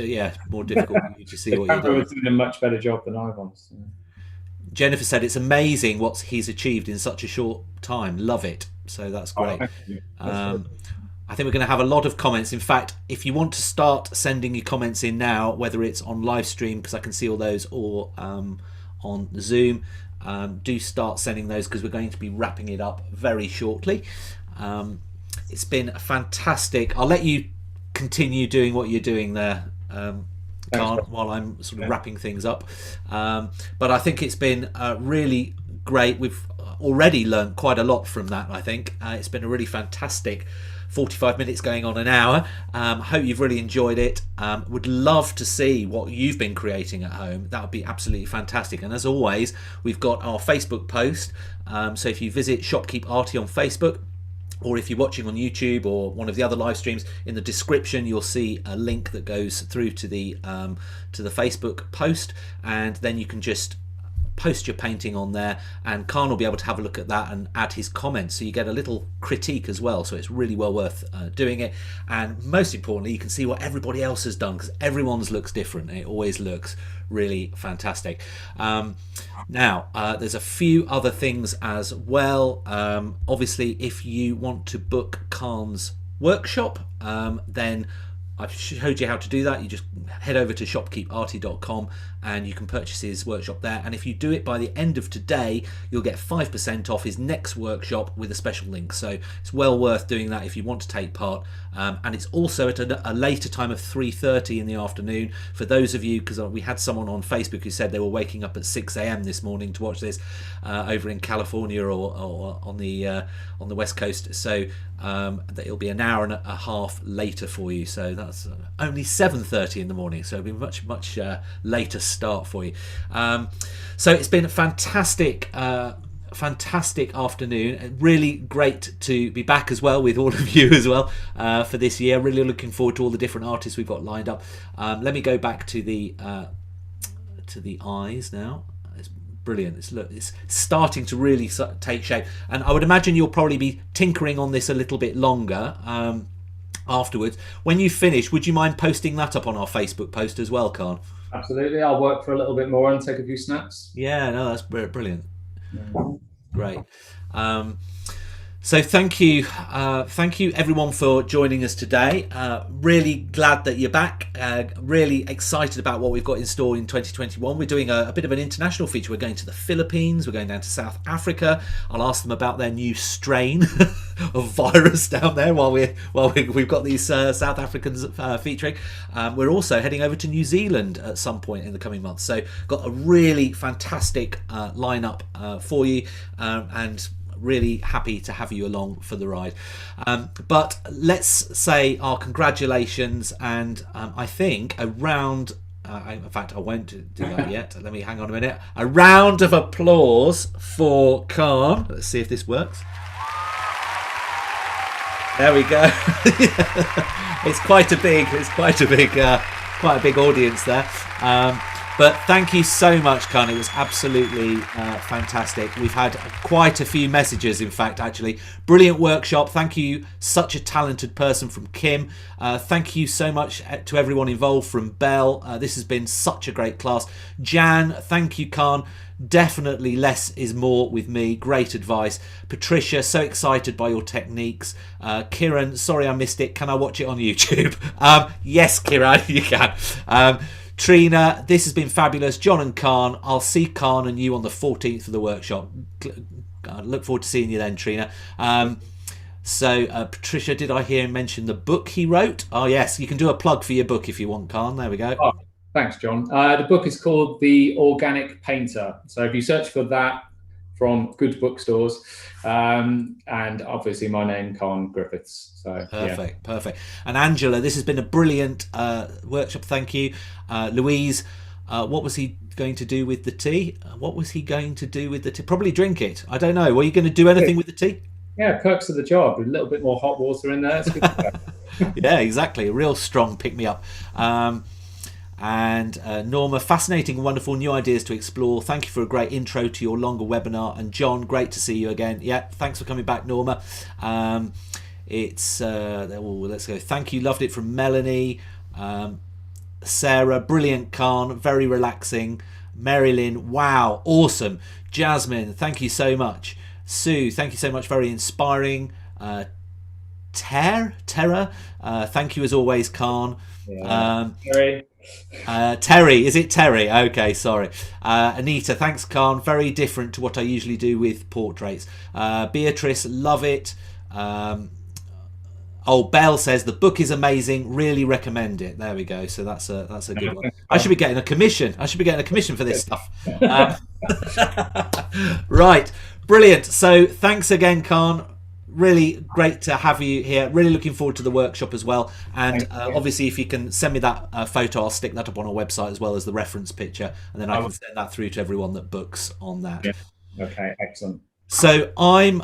more difficult for you to see what you're doing. Was doing a much better job than I was. So. Jennifer said it's amazing what he's achieved in such a short time. Love it. So that's great. I think we're going to have a lot of comments. In fact, if you want to start sending your comments in now, whether it's on live stream, because I can see all those, or on Zoom, do start sending those, because we're going to be wrapping it up very shortly. It's been fantastic. I'll let you continue doing what you're doing there, while I'm sort of wrapping things up. But I think it's been really great. We've already learned quite a lot from that, I think. It's been a really fantastic 45 minutes going on an hour. Hope you've really enjoyed it. Would love to see what you've been creating at home. That would be absolutely fantastic. And as always, we've got our Facebook post. So if you visit Shopkeep Arty on Facebook, or if you're watching on YouTube or one of the other live streams, in the description you'll see a link that goes through to the Facebook post, and then you can just post your painting on there, and Khan will be able to have a look at that and add his comments, so you get a little critique as well. So it's really well worth doing it, and most importantly you can see what everybody else has done, because everyone's looks different. It always looks really fantastic. Now there's a few other things as well. Obviously if you want to book Khan's workshop, then I've showed you how to do that. You just head over to shopkeeparty.com and you can purchase his workshop there. And if you do it by the end of today, you'll get 5% off his next workshop with a special link. So it's well worth doing that if you want to take part. And it's also at a later time of 3:30 in the afternoon for those of you, because we had someone on Facebook who said they were waking up at 6 a.m. this morning to watch this over in California or on the West Coast. So it'll be an hour and a half later for you. So that's only 7:30 in the morning. So it'll be much later start for you. So it's been a fantastic afternoon. Really great to be back as well with all of you as well for this year. Really looking forward to all the different artists we've got lined up. Let me go back to the eyes now. It's brilliant. It's starting to really take shape, and I would imagine you'll probably be tinkering on this a little bit longer afterwards. When you finish, would you mind posting that up on our Facebook post as well, Khan? Absolutely. I'll work for a little bit more and take a few snaps. Yeah, no, that's brilliant. Great. So thank you everyone for joining us today. Really glad that you're back. Really excited about what we've got in store in 2021. We're doing a bit of an international feature. We're going to the Philippines. We're going down to South Africa. I'll ask them about their new strain of virus down there while we've got these South Africans featuring. We're also heading over to New Zealand at some point in the coming months. So got a really fantastic lineup for you, and really happy to have you along for the ride. But let's say our congratulations, and I think a round, in fact I won't do that yet, let me hang on a minute, a round of applause for Khan. Let's see if this works. There we go. It's quite a big audience there. But thank you so much, Khan. It was absolutely fantastic. We've had quite a few messages, in fact, actually. Brilliant workshop. Thank you. Such a talented person from Kim. Thank you so much to everyone involved from Belle. This has been such a great class. Jan, thank you, Khan. Definitely less is more with me. Great advice. Patricia, so excited by your techniques. Kiran, sorry I missed it. Can I watch it on YouTube? Yes, Kiran, you can. Trina, this has been fabulous. John and Khan, I'll see Khan and you on the 14th for the workshop. I look forward to seeing you then, Trina. Patricia, did I hear him mention the book he wrote? Oh yes, you can do a plug for your book if you want, Khan. There we go. Oh, thanks, John. The book is called The Organic Painter. So if you search for that from good bookstores, and obviously my name, Carne Griffiths. So perfect. And Angela, this has been a brilliant workshop. Thank you. Louise, what was he going to do with the tea? Probably drink it. I don't know. Were you going to do anything with the tea? Yeah, perks of the job. A little bit more hot water in there. It's good to go. Yeah, exactly. A real strong pick me up. And Norma, fascinating, wonderful new ideas to explore. Thank you for a great intro to your longer webinar. And John, great to see you again. Yeah, thanks for coming back, Norma. Let's go. Thank you, loved it, from Melanie. Sarah, brilliant, Khan, very relaxing. Marilyn, wow, awesome. Jasmine, thank you so much. Sue, thank you so much, very inspiring. Terra, thank you as always, Khan. Terry, is it Terry? Okay, sorry. Anita, thanks, Khan, very different to what I usually do with portraits. Beatrice, love it. Belle says the book is amazing, really recommend it. There we go. So that's a good one. I should be getting a commission for this stuff. Right, brilliant. So thanks again, Khan. really great to have you here. Really looking forward to the workshop as well. And obviously, if you can send me that photo, I'll stick that up on our website as well as the reference picture, and then I can send that through to everyone that books on that. Yeah. Okay, excellent. So I'm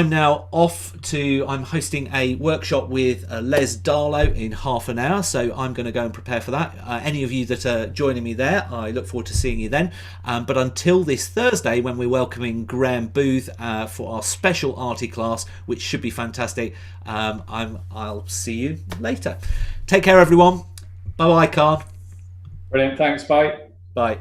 now off to. I'm hosting a workshop with Les Darlow in half an hour, so I'm going to go and prepare for that. Any of you that are joining me there, I look forward to seeing you then. But until this Thursday, when we're welcoming Graham Booth for our special arty class, which should be fantastic, I'll see you later. Take care, everyone. Bye bye, Carne. Brilliant. Thanks. Bye. Bye.